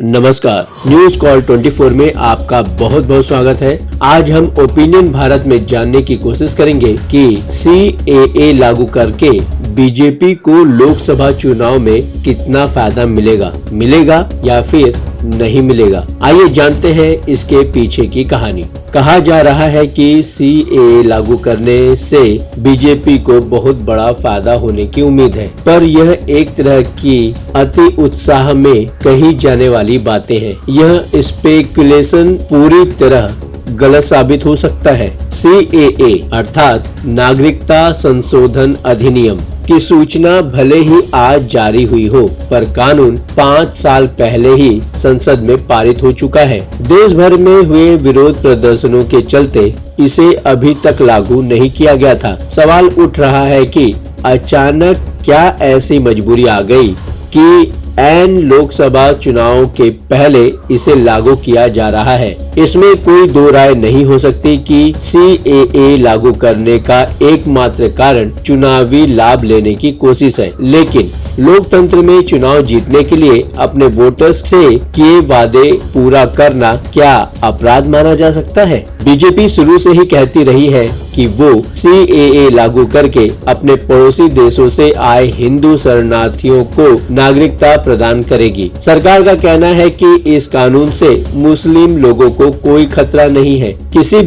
नमस्कार, news call 24 में आपका बहुत बहुत स्वागत है। आज हम ओपिनियन भारत में जानने की कोशिश करेंगे कि CAA लागू करके बीजेपी को लोकसभा चुनाव में कितना फायदा मिलेगा या फिर नहीं मिलेगा। आइए जानते हैं इसके पीछे की कहानी। कहा जा रहा है कि CAA लागू करने से बीजेपी को बहुत बड़ा फायदा होने की उम्मीद है, पर यह एक तरह की अति उत्साह में कही जाने वाली बातें हैं। यह स्पेकुलेशन पूरी तरह गलत साबित हो सकता है। CAA अर्थात नागरिकता संशोधन अधिनियम की सूचना भले ही आज जारी हुई हो, पर कानून 5 साल पहले ही संसद में पारित हो चुका है। देश भर में हुए विरोध प्रदर्शनों के चलते इसे अभी तक लागू नहीं किया गया था। सवाल उठ रहा है कि अचानक क्या ऐसी मजबूरी आ गई कि ऐन लोकसभा चुनाव के पहले इसे लागू किया जा रहा है। इसमें कोई दो राय नहीं हो सकती कि CAA लागू करने का एकमात्र कारण चुनावी लाभ लेने की कोशिश है। लेकिन लोकतंत्र में चुनाव जीतने के लिए अपने वोटर्स से किए वादे पूरा करना क्या अपराध माना जा सकता है? बीजेपी शुरू से ही कहती रही है कि वो CAA लागू करके अपने पड़ोसी देशों से आए हिंदू शरणार्थियों को नागरिकता प्रदान करेगी। सरकार का कहना है कि इस कानून से मुस्लिम लोगों को कोई खतरा नहीं है। किसी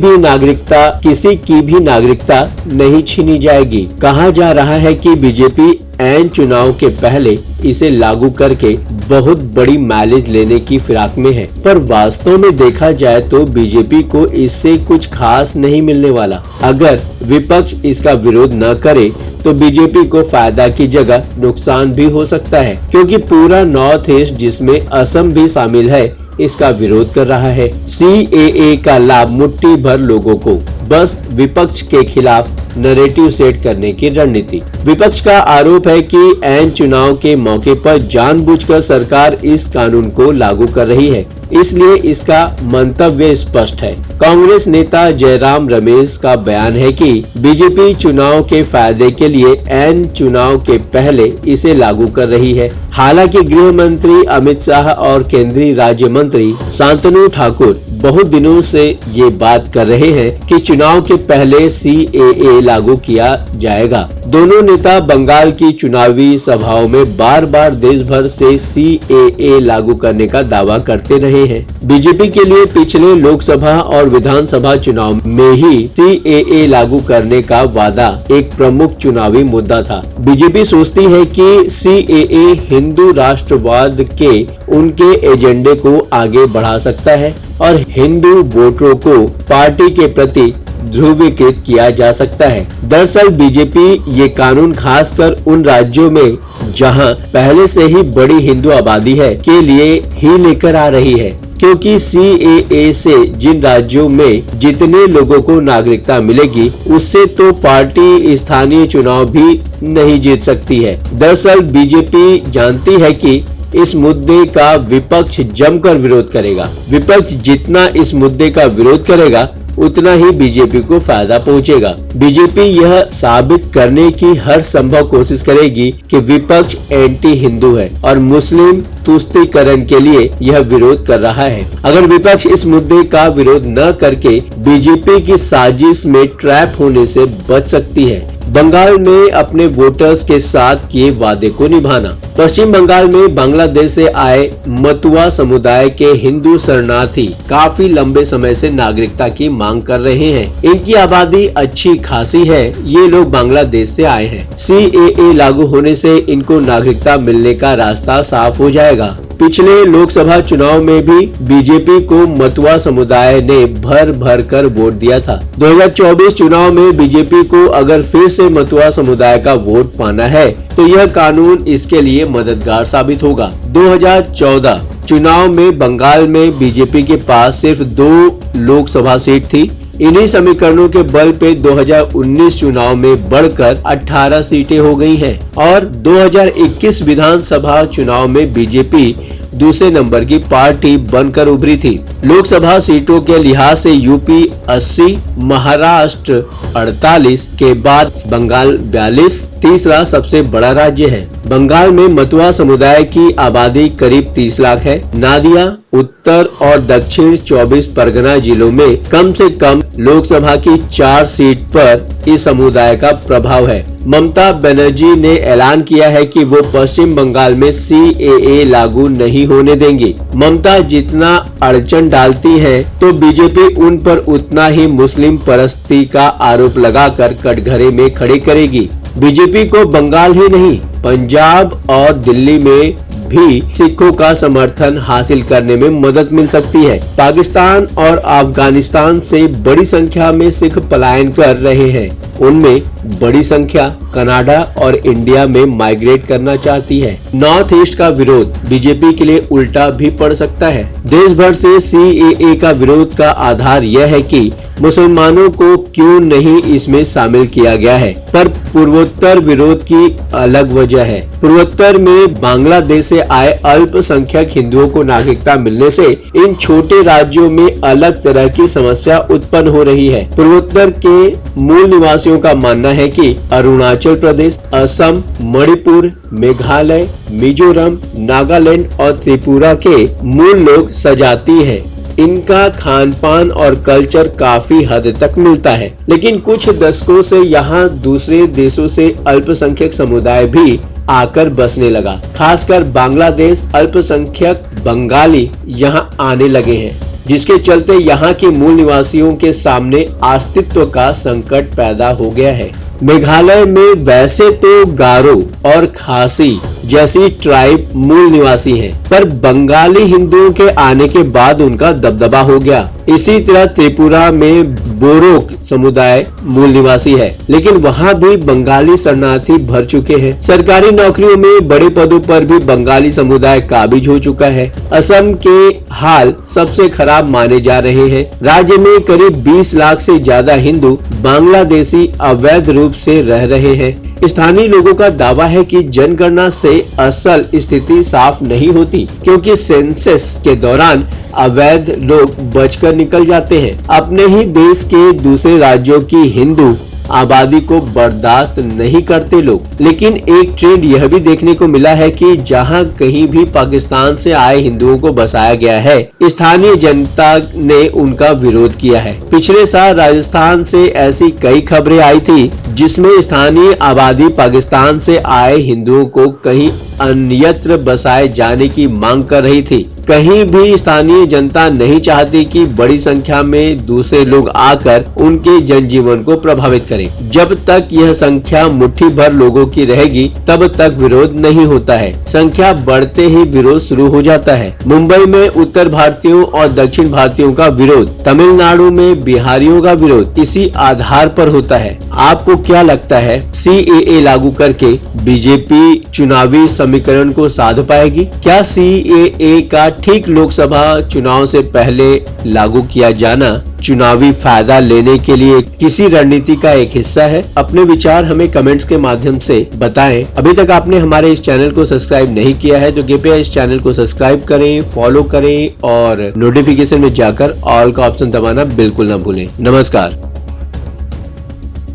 की भी नागरिकता नहीं छीनी जाएगी। कहा जा रहा है कि बीजेपी ऐन चुनाव के पहले इसे लागू करके बहुत बड़ी माइलेज लेने की फिराक में है, पर वास्तव में देखा जाए तो बीजेपी को इससे कुछ खास नहीं मिलने वाला। अगर विपक्ष इसका विरोध न करे तो बीजेपी को फायदा की जगह नुकसान भी हो सकता है, क्योंकि पूरा नॉर्थ ईस्ट जिसमें असम भी शामिल है इसका विरोध कर रहा है। CAA का लाभ मुट्ठी भर लोगों को, बस विपक्ष के खिलाफ नैरेटिव सेट करने की रणनीति। विपक्ष का आरोप है कि ऐन चुनाव के मौके पर जानबूझकर सरकार इस कानून को लागू कर रही है, इसलिए इसका मंतव्य स्पष्ट है। कांग्रेस नेता जयराम रमेश का बयान है कि बीजेपी चुनाव के फायदे के लिए ऐन चुनाव के पहले इसे लागू कर रही है। हालांकि गृह मंत्री अमित शाह और केंद्रीय राज्य मंत्री शांतनु ठाकुर बहुत दिनों से ये बात कर रहे हैं कि चुनाव के पहले CAA लागू किया जाएगा। दोनों नेता बंगाल की चुनावी सभाओं में बार बार देश भर से CAA लागू करने का दावा करते रहे हैं। बीजेपी के लिए पिछले लोकसभा और विधानसभा चुनाव में ही CAA लागू करने का वादा एक प्रमुख चुनावी मुद्दा था। बीजेपी सोचती है कि CAA हिंदू राष्ट्रवाद के उनके एजेंडे को आगे बढ़ा सकता है और हिंदू वोटरों को पार्टी के प्रति ध्रुवीकृत किया जा सकता है। दरअसल बीजेपी ये कानून खासकर उन राज्यों में जहां पहले से ही बड़ी हिंदू आबादी है के लिए ही लेकर आ रही है, क्योंकि CAA से जिन राज्यों में जितने लोगों को नागरिकता मिलेगी उससे तो पार्टी स्थानीय चुनाव भी नहीं जीत सकती है। दरअसल बीजेपी जानती है कि इस मुद्दे का विपक्ष जमकर विरोध करेगा। विपक्ष जितना इस मुद्दे का विरोध करेगा उतना ही बीजेपी को फायदा पहुंचेगा। बीजेपी यह साबित करने की हर संभव कोशिश करेगी कि विपक्ष एंटी हिंदू है और मुस्लिम तुष्टीकरण के लिए यह विरोध कर रहा है। अगर विपक्ष इस मुद्दे का विरोध न करके बीजेपी की साजिश में ट्रैप होने से बच सकती है। बंगाल में अपने वोटर्स के साथ किए वादे को निभाना। पश्चिम बंगाल में बांग्लादेश से आए मतुआ समुदाय के हिंदू शरणार्थी काफी लंबे समय से नागरिकता की मांग कर रहे हैं। इनकी आबादी अच्छी खासी है। ये लोग बांग्लादेश से आए हैं। CAA लागू होने से इनको नागरिकता मिलने का रास्ता साफ हो जाएगा। पिछले लोकसभा चुनाव में भी बीजेपी को मतुआ समुदाय ने भर कर वोट दिया था। 2024 चुनाव में बीजेपी को अगर फिर से मतुआ समुदाय का वोट पाना है तो यह कानून इसके लिए मददगार साबित होगा। 2014 चुनाव में बंगाल में बीजेपी के पास सिर्फ 2 लोकसभा सीट थी। इन्हीं समीकरणों के बल पे 2019 चुनाव में बढ़कर 18 सीटें हो गई हैं और 2021 विधानसभा चुनाव में बीजेपी दूसरे नंबर की पार्टी बनकर उभरी थी। लोकसभा सीटों के लिहाज से यूपी 80, महाराष्ट्र 48 के बाद बंगाल 42 तीसरा सबसे बड़ा राज्य है। बंगाल में मतुआ समुदाय की आबादी करीब 30 लाख है। नादिया, उत्तर और दक्षिण 24 परगना जिलों में कम से कम लोकसभा की 4 सीट पर इस समुदाय का प्रभाव है। ममता बनर्जी ने ऐलान किया है कि वो पश्चिम बंगाल में CAA लागू नहीं होने देंगी। ममता जितना अड़चन डालती है तो बीजेपी उन पर उतना ही मुस्लिम परस्ती का आरोप लगाकर कटघरे में खड़े करेगी। बीजेपी को बंगाल ही नहीं, पंजाब और दिल्ली में भी सिखों का समर्थन हासिल करने में मदद मिल सकती है। पाकिस्तान और अफगानिस्तान से बड़ी संख्या में सिख पलायन कर रहे हैं। उनमें बड़ी संख्या कनाडा और इंडिया में माइग्रेट करना चाहती है। नॉर्थ ईस्ट का विरोध बीजेपी के लिए उल्टा भी पड़ सकता है। देश भर से CAA का विरोध का आधार यह है कि मुसलमानों को क्यों नहीं इसमें शामिल किया गया है, पर पूर्वोत्तर विरोध की अलग वजह है। पूर्वोत्तर में बांग्लादेश से आए अल्पसंख्यक हिंदुओं को नागरिकता मिलने से इन छोटे राज्यों में अलग तरह की समस्या उत्पन्न हो रही है। पूर्वोत्तर के मूल निवासियों का मानना है कि अरुणाचल प्रदेश, असम, मणिपुर, मेघालय, मिजोरम, नागालैंड और त्रिपुरा के मूल लोग सजाती है। इनका खान पान और कल्चर काफी हद तक मिलता है, लेकिन कुछ दशकों से यहाँ दूसरे देशों से अल्पसंख्यक समुदाय भी आकर बसने लगा। खासकर बांग्लादेश अल्पसंख्यक बंगाली यहाँ आने लगे हैं, जिसके चलते यहाँ के मूल निवासियों के सामने अस्तित्व का संकट पैदा हो गया है। मेघालय में वैसे तो गारो और खासी जैसी ट्राइब मूल निवासी हैं, पर बंगाली हिंदुओं के आने के बाद उनका दबदबा हो गया। इसी तरह त्रिपुरा में बोरो समुदाय मूल निवासी है, लेकिन वहाँ भी बंगाली शरणार्थी भर चुके हैं। सरकारी नौकरियों में बड़े पदों पर भी बंगाली समुदाय काबिज हो चुका है। असम के हाल सबसे खराब माने जा रहे हैं। राज्य में करीब 20 लाख से ज्यादा हिंदू बांग्लादेशी अवैध रूप से रह रहे हैं। स्थानीय लोगों का दावा है कि जनगणना से असल स्थिति साफ नहीं होती, क्योंकि सेंसस के दौरान अवैध लोग बचकर निकल जाते हैं। अपने ही देश के दूसरे राज्यों की हिंदू आबादी को बर्दाश्त नहीं करते लोग। लेकिन एक ट्रेंड यह भी देखने को मिला है कि जहां कहीं भी पाकिस्तान से आए हिंदुओं को बसाया गया है, स्थानीय जनता ने उनका विरोध किया है। पिछले साल राजस्थान से ऐसी कई खबरें आई थी जिसमें स्थानीय आबादी पाकिस्तान से आए हिंदुओं को कहीं अन्यत्र बसाए जाने की मांग कर रही थी। कहीं भी स्थानीय जनता नहीं चाहती कि बड़ी संख्या में दूसरे लोग आकर उनके जनजीवन को प्रभावित करें। जब तक यह संख्या मुट्ठी भर लोगों की रहेगी, तब तक विरोध नहीं होता है। संख्या बढ़ते ही विरोध शुरू हो जाता है। मुंबई में उत्तर भारतीयों और दक्षिण भारतीयों का विरोध, तमिलनाडु में बिहारियों का विरोध इसी आधार पर होता है। आपको क्या लगता है, CAA लागू करके बीजेपी चुनावी समीकरण को साध पाएगी? क्या CAA का ठीक लोकसभा चुनाव से पहले लागू किया जाना चुनावी फायदा लेने के लिए किसी रणनीति का एक हिस्सा है? अपने विचार हमें कमेंट्स के माध्यम से बताएं। अभी तक आपने हमारे इस चैनल को सब्सक्राइब नहीं किया है तो कृपया इस चैनल को सब्सक्राइब करें, फॉलो करें और नोटिफिकेशन में जाकर ऑल का ऑप्शन दबाना बिल्कुल न भूलें। नमस्कार।